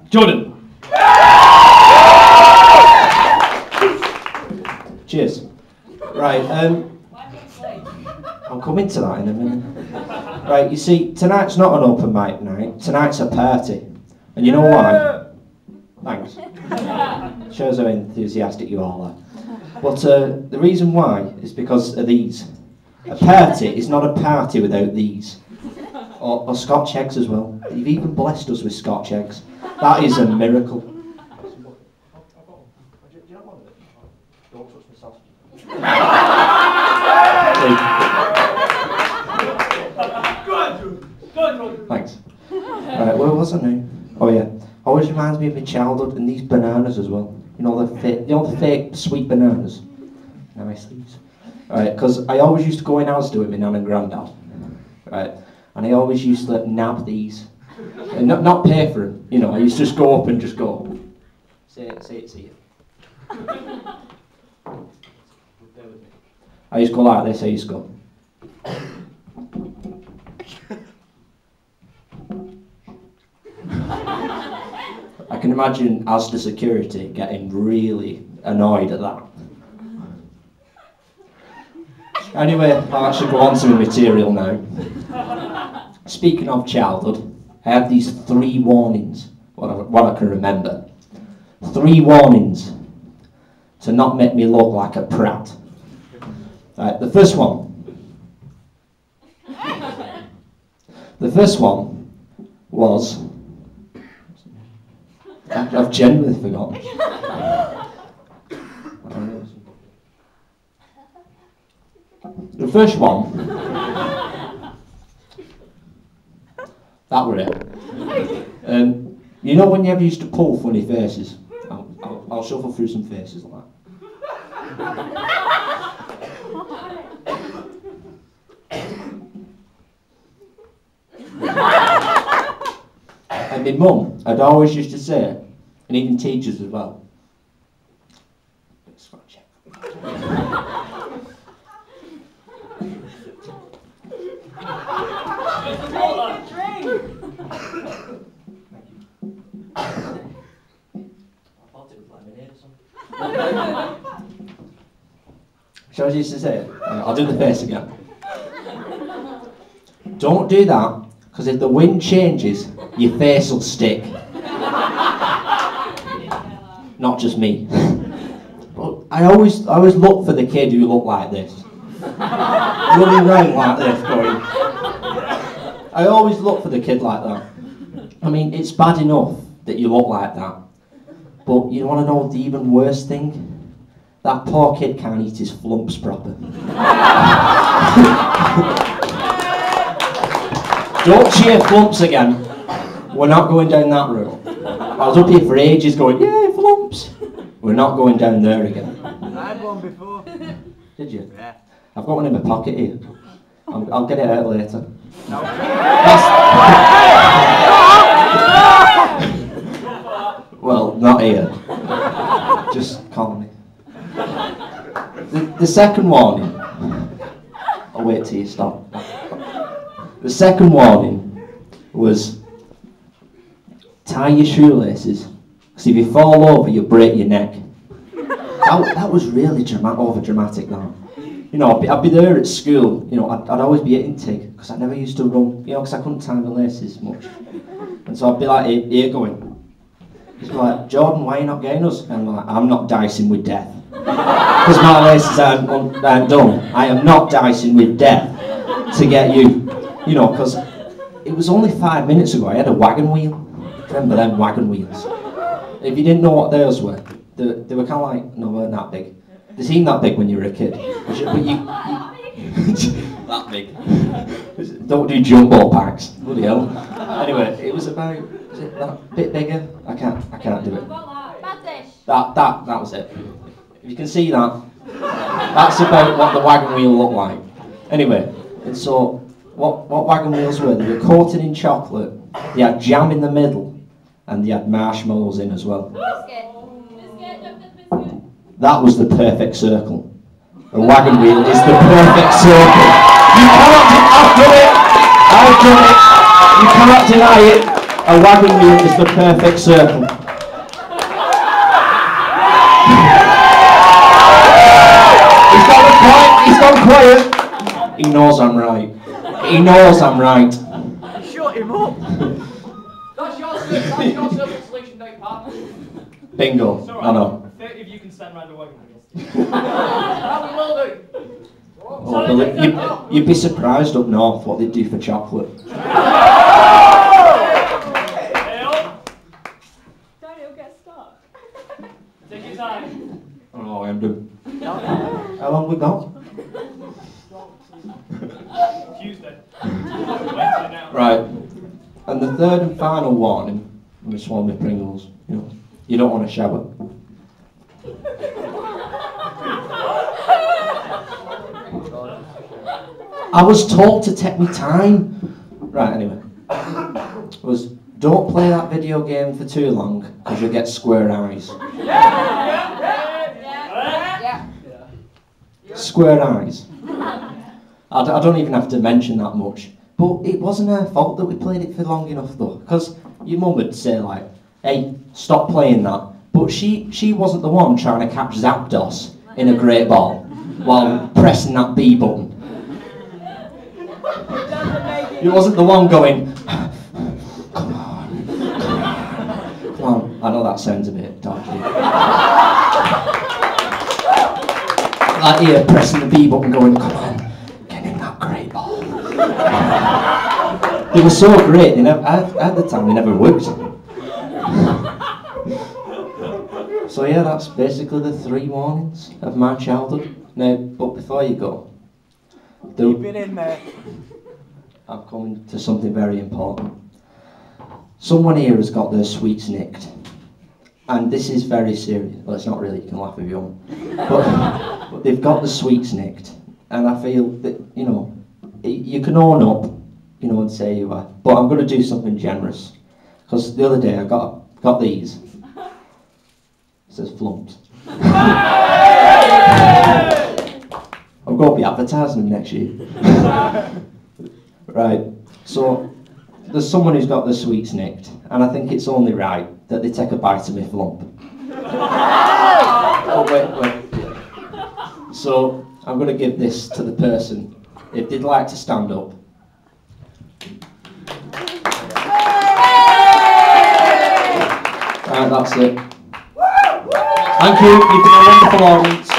Jordan. Cheers. Right, I'm coming to that in a minute. Right, you see, tonight's not an open mic night, tonight's a party. And you know why? Thanks. Shows how enthusiastic you all are. But the reason why is because of these. A party is not a party without these. Or Scotch eggs as well. You've even blessed us with Scotch eggs. That is a miracle. Thanks. Right, where was I now? Oh yeah. Always reminds me of my childhood, and these bananas as well. You know the fake sweet bananas. Nice these. Right, because I always used to go in house to it, my nan and granddad. Right, and I always used to nab these, and not pay for them. You know, I used to just go up and just go. Say it, see it. I used to go like this. I used to go. I can imagine Asda security getting really annoyed at that. Anyway, I'll actually go on to the material now. Speaking of childhood, I had these 3 warnings, what I can remember. 3 warnings to not make me look like a prat. Right, the first one was, I've genuinely forgotten. The first one, that were it. You know when you ever used to pull funny faces? I'll shuffle through some faces like that. And my mum, I'd always used to say, and even teachers as well, Shall I used to say it? I'll do the face again. Don't do that, because if the wind changes, your face will stick. Not just me. But I always look for the kid who looked like this. Running around like this, going. I always look for the kid like that. I mean, it's bad enough that you look like that. But you want to know the even worse thing? That poor kid can't eat his flumps proper. Don't cheer flumps again. We're not going down that route. I was up here for ages going, yeah, flumps. We're not going down there again. I had one before. Did you? Yeah. I've got one in my pocket here. I'll get it out later. No. Well, not here. Just call me. The second warning. I'll wait till you stop. The second warning was tie your shoelaces, because if you fall over, you'll break your neck. That was really over dramatic. That. You know, I'd be there at school. You know, I'd always be hitting TIG because I never used to run. You know, because I couldn't tie the laces much, and so I'd be like here going. He's like, Jordan, why are you not getting us? And I'm like, I'm not dicing with death. Because my laces aren't done. I am not dicing with death to get you. You know, because it was only 5 minutes ago I had a wagon wheel. Remember them wagon wheels? If you didn't know what those were, they were kind of like, no, they weren't that big. They seemed that big when you were a kid. But you that big. Don't do jumbo packs. Bloody hell. Anyway, it was about, is it that bit bigger? I can't do it. That was it. If you can see that, that's about what the wagon wheel looked like. Anyway, and so what wagon wheels were? They were coated in chocolate, they had jam in the middle, and they had marshmallows in as well. That was the perfect circle. A wagon wheel is the perfect circle. You cannot I've done it! You cannot deny it. A wagon wheel is the perfect circle. He's got the point. He's gone quiet. He knows I'm right. He knows I'm right. Shut him up. That's your circle selection day, partner. Bingo. Sorry, I know. 30 of you can stand round the wagon wheel. That we will do. Oh, you'd be surprised up north what they do for chocolate. Daniel, get stuck. Take your time. Oh, I'm doing. How long we got? Tuesday. Wednesday now. Right. And the third and final warning, I'm just swallow my Pringles. You don't want to shower. I was told to take my time. Right, anyway. Don't play that video game for too long, because you'll get square eyes. Square eyes. I don't even have to mention that much. But it wasn't her fault that we played it for long enough though. Because your mum would say like, hey, stop playing that. But she wasn't the one trying to catch Zapdos in a great ball while pressing that B button. It wasn't the one going, come on, come on. I know that sounds a bit dodgy. Like here, pressing the B button going, come on, get in that great ball. They were so great, at the time they never worked. So yeah, that's basically the 3 warnings of my childhood. Now, but before you go, You've been in there. I'm coming to something very important. Someone here has got their sweets nicked. And this is very serious. Well, it's not really, you can laugh if you want. But they've got the sweets nicked. And I feel that, you can own up, and say you are. But I'm going to do something generous. Because the other day I got these. It says flumps. I'm going to be advertising them next year. Right, so there's someone who's got their sweets nicked, and I think it's only right that they take a bite of my flump. Oh, wait. So I'm going to give this to the person, if they'd like to stand up. Right, that's it. Thank you, you've been a wonderful audience.